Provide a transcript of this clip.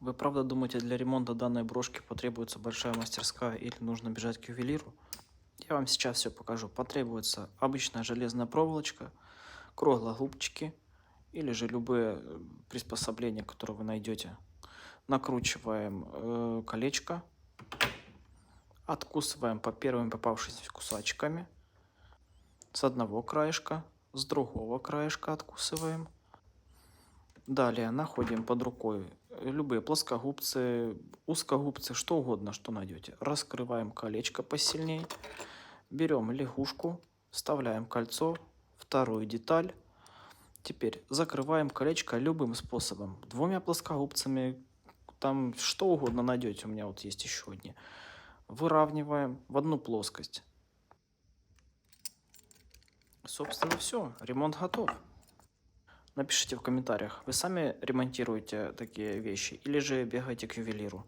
Вы правда думаете, для ремонта данной брошки потребуется большая мастерская или нужно бежать к ювелиру? Я вам сейчас все покажу. Потребуется обычная железная проволочка, круглоглубчики или же любые приспособления, которые вы найдете. Накручиваем колечко, откусываем по первым попавшимся кусачками. С одного краешка, с другого краешка откусываем. Далее находим под рукой любые плоскогубцы, узкогубцы, что угодно, что найдете. Раскрываем колечко посильнее, берем лягушку, вставляем кольцо, вторую деталь. Теперь закрываем колечко любым способом. Двумя плоскогубцами, там что угодно найдете, у меня вот есть еще одни. Выравниваем в одну плоскость. Собственно, все, ремонт готов. Напишите в комментариях, вы сами ремонтируете такие вещи или же бегаете к ювелиру.